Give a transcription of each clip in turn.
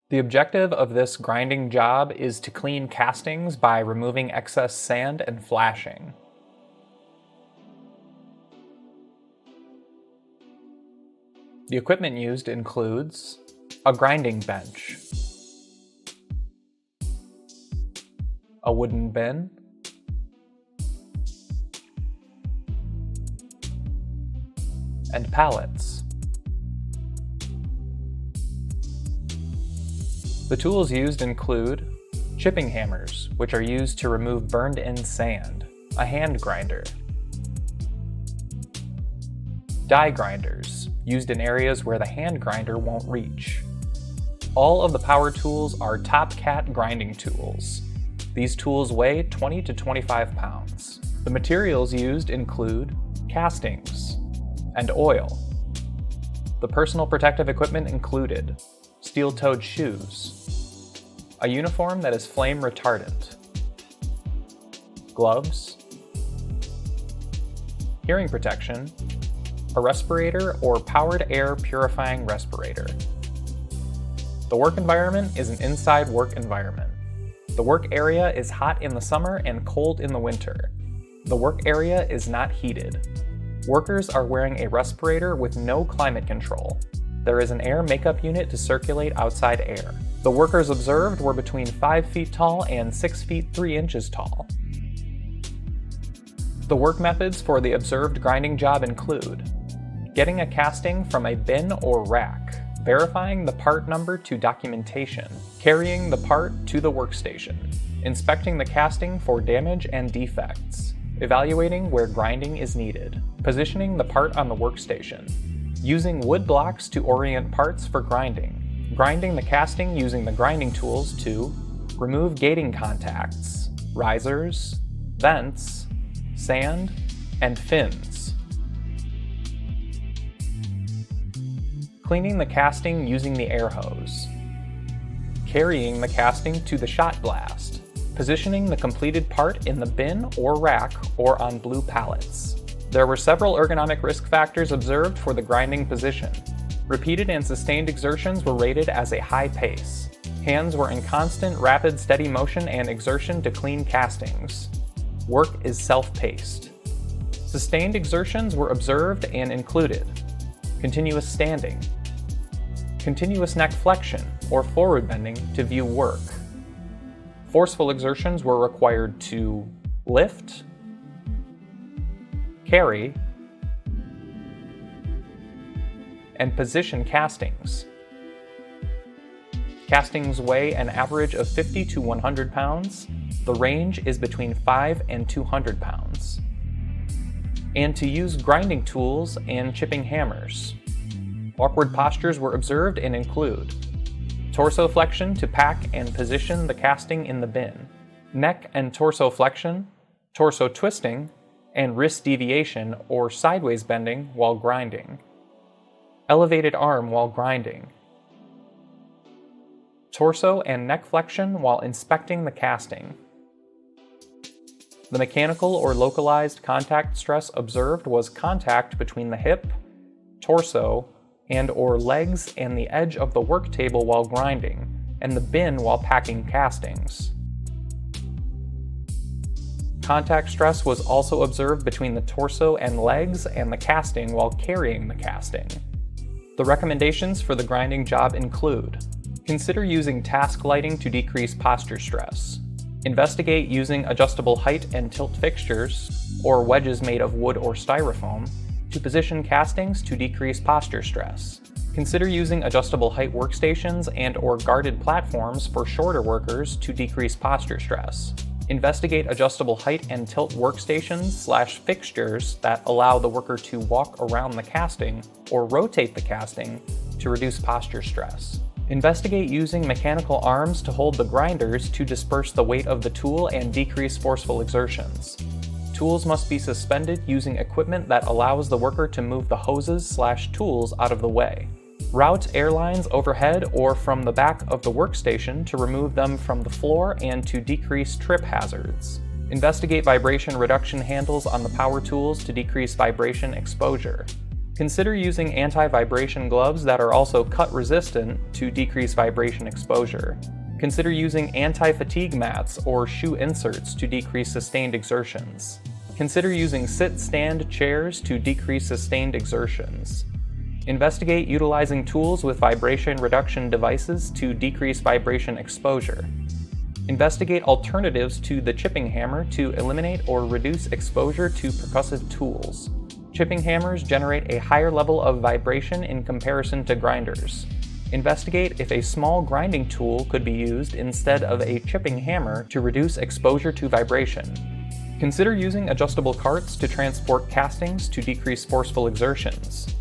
The objective of this grinding job is to clean castings by removing excess sand and flashing. The equipment used includes a grinding bench, a wooden bin, and pallets. The tools used include chipping hammers, which are used to remove burned-in sand, a hand grinder, die grinders, used in areas where the hand grinder won't reach. All of the power tools are Top Cat grinding tools. These tools weigh 20 to 25 pounds. The materials used include castings and oil. The personal protective equipment included steel-toed shoes, a uniform that is flame retardant, gloves, hearing protection, a respirator or powered air purifying respirator. The work environment is an inside work environment. The work area is hot in the summer and cold in the winter. The work area is not heated. Workers are wearing a respirator with no climate control. There is an air makeup unit to circulate outside air. The workers observed were between 5 feet tall and 6 feet 3 inches tall. The work methods for the observed grinding job include getting a casting from a bin or rack, verifying the part number to documentation, carrying the part to the workstation, inspecting the casting for damage and defects, evaluating where grinding is needed, positioning the part on the workstation, using wood blocks to orient parts for grinding, grinding the casting using the grinding tools to remove gating contacts, risers, vents, sand, and fins. Cleaning the casting using the air hose. Carrying the casting to the shot blast. Positioning the completed part in the bin or rack or on blue pallets. There were several ergonomic risk factors observed for the grinding position. Repeated and sustained exertions were rated as a high pace. Hands were in constant, rapid, steady motion and exertion to clean castings. Work is self-paced. Sustained exertions were observed and included continuous standing, continuous neck flexion or forward bending to view work. Forceful exertions were required to lift, carry, and position castings. Castings weigh an average of 50 to 100 pounds. The range is between 5 and 200 pounds. And to use grinding tools and chipping hammers. Awkward postures were observed and include torso flexion to pack and position the casting in the bin, neck and torso flexion, torso twisting, and wrist deviation or sideways bending while grinding, elevated arm while grinding, torso and neck flexion while inspecting the casting. The mechanical or localized contact stress observed was contact between the hip, torso, and/or legs and the edge of the work table while grinding, and the bin while packing castings. Contact stress was also observed between the torso and legs and the casting while carrying the casting. The recommendations for the grinding job include: consider using task lighting to decrease posture stress. Investigate using adjustable height and tilt fixtures, or wedges made of wood or styrofoam, to position castings to decrease posture stress. Consider using adjustable height workstations and/or guarded platforms for shorter workers to decrease posture stress. Investigate adjustable height and tilt workstations/fixtures that allow the worker to walk around the casting or rotate the casting to reduce posture stress. Investigate using mechanical arms to hold the grinders to disperse the weight of the tool and decrease forceful exertions. Tools must be suspended using equipment that allows the worker to move the hoses/tools out of the way. Route air lines overhead or from the back of the workstation to remove them from the floor and to decrease trip hazards. Investigate vibration reduction handles on the power tools to decrease vibration exposure. Consider using anti-vibration gloves that are also cut-resistant to decrease vibration exposure. Consider using anti-fatigue mats or shoe inserts to decrease sustained exertions. Consider using sit-stand chairs to decrease sustained exertions. Investigate utilizing tools with vibration reduction devices to decrease vibration exposure. Investigate alternatives to the chipping hammer to eliminate or reduce exposure to percussive tools. Chipping hammers generate a higher level of vibration in comparison to grinders. Investigate if a small grinding tool could be used instead of a chipping hammer to reduce exposure to vibration. Consider using adjustable carts to transport castings to decrease forceful exertions.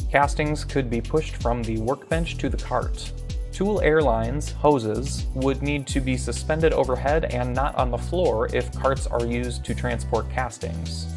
Castings could be pushed from the workbench to the cart. Tool airlines, hoses, would need to be suspended overhead and not on the floor if carts are used to transport castings.